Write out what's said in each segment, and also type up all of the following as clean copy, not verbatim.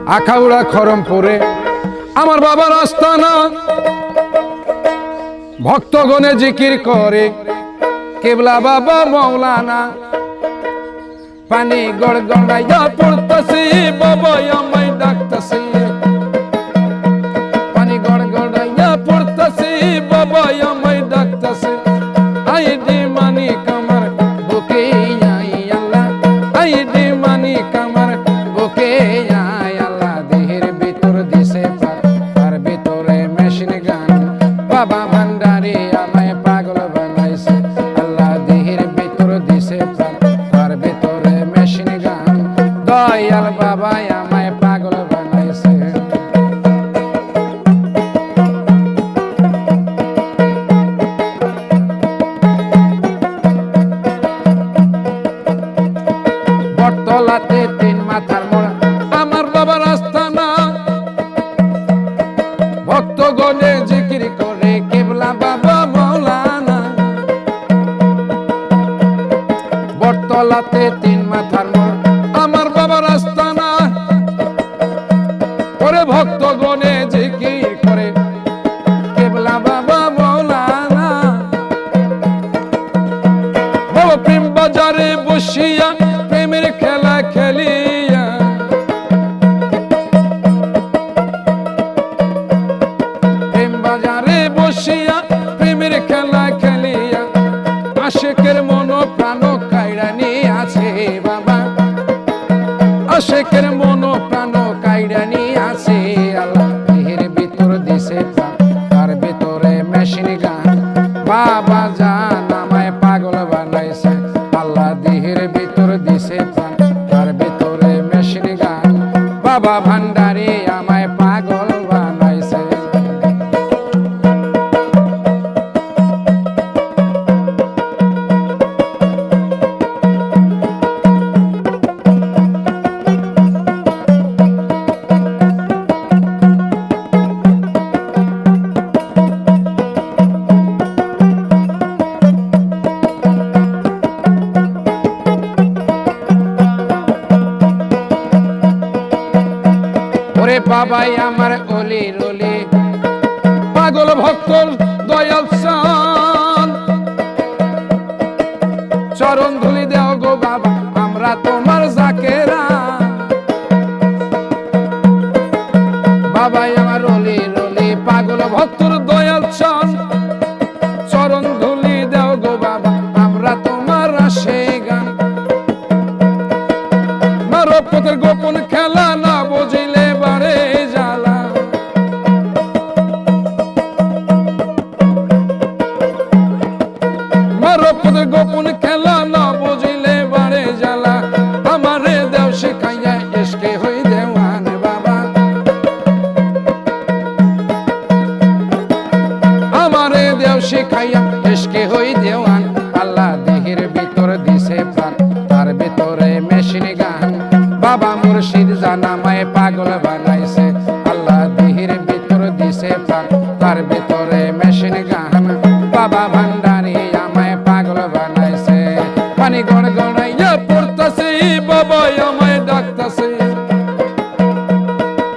আখাউড়া খরমপুরে আমার বাবার আস্তানা। ভক্তগণে জিকির করে কেবলা বাবা মৌলানা। পানি গড়গড়াইয়া পড়তাছি বাবা আমায় ডাকতাছি। পানি গড়গড়াইয়া পড়তাছি বাবা আমায় ডাকতাছি। আইডি মানি কামার বুকে আই আল্লাহ। আইডি মানি কামার বুকে আই আল্লাহ। দেহের ভিতর দিছে তার ভিতরে মেশিন গান। বাবা ভান্ডারি আমায় পাগল বানাইছে আল্লাহ। দেহের ভিতর দিছে তার ভিতরে মেশিন গান। দয়াল বাবা আমায় পাগল বানাইছে। বটতলাতে তিন মাথার মোড়া আমার বাবার আস্তানা। ভক্তগণে জিকির করে কেবলা বাবা মৌলানা। বটতলাতে তিন মাথার মোড়া আমার বাবার আস্তানা। করে ভক্তগণে জিকির করে কেবলা বাবা মৌলানা। বাবা প্রেম বাজারে বসিয়া প্রেমের খেলা খেলিয়া। প্রেম বাজারে বসিয়া প্রেমের খেলা খেলিয়া। আশেকের মন প্রাণ কাইড়া নিয়ে আছে বাবা। আশেকের মন প্রাণ কাইড়া নিয়ে আছে আল্লাহ। দেহের ভিতর দিছে তার ভিতরে মেশিন গান। বাবা জান আমায় পাগল বানাইছে আল্লাহ। দেহের ভিতর দিছে তার ভিতরে মেশিন গান। বাবা ভান্ডারি আমায় পাগল বানাইছে। ওরে বাবাই আমার অলি রলি পাগল ভক্ত দয়াল চান। চরণ ধুলি দেও গো বাবা আমরা তোমার জাকেরা। বাবাই আমার অলি রলি পাগল ভক্তর দয়াল চান। চরণ ধুলি দেও গো বাবা আমরা তোমার আসে গান। মানব পথের গোপন খেলা না বুঝিলে বারে জ্বালা। মানব পথের গোপন খেলা না বুঝিলে বারে জ্বালা। আমারে দেও শিখাইয়া ইশকে হই দেওয়ান বাবা। আমারে দেও শিখাইয়া ইশকে হই দেওয়ান আল্লাহ। দেহের ভিতর দিছে প্রাণ তার ভিতরে মেশিন গান। বাবা মুর্শিদ জানামায় পাগল বানাইছে আল্লাহ। দেহের ভিতর দিছে প্রাণ তার ভিতরে মেশিন গান। বাবা ভান্ডারি আমায় পাগল বানাইছে। পানি গড়গড়াইয়া পড়তাছি বাবা আমায় ডাকতাছি।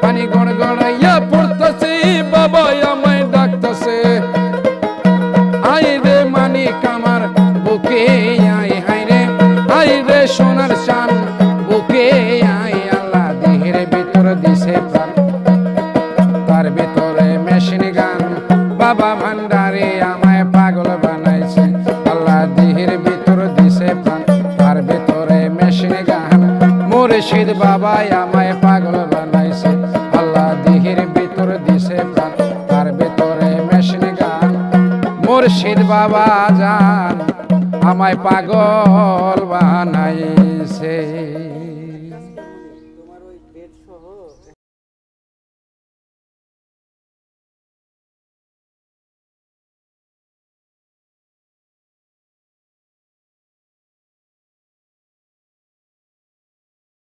পানি গড়গড়াইয়া পড়তাছি বাবা আমায় ডাকতাছে। আই রে মানি কামার বুকে আই হাই রে। আই রে সোনার চান বুকে আই আল্লাহ। দেহের ভিতর দিছে প্রাণ তার ভিতরে মেশিন গান। বাবা ভান্ডারি আমায় পাগল বানাইছে আল্লাহ। দেহের ভিতর দিছে প্রাণ তার ভিতরে মেশিন গান। মুর্শিদ বাবা আমায় পাগল বানাইছে আল্লাহ। দেহের ভিতর দিছে প্রাণ তার ভিতরে মেশিন গান। মুর্শিদ বাবা জান আমায় পাগল বানাইছে।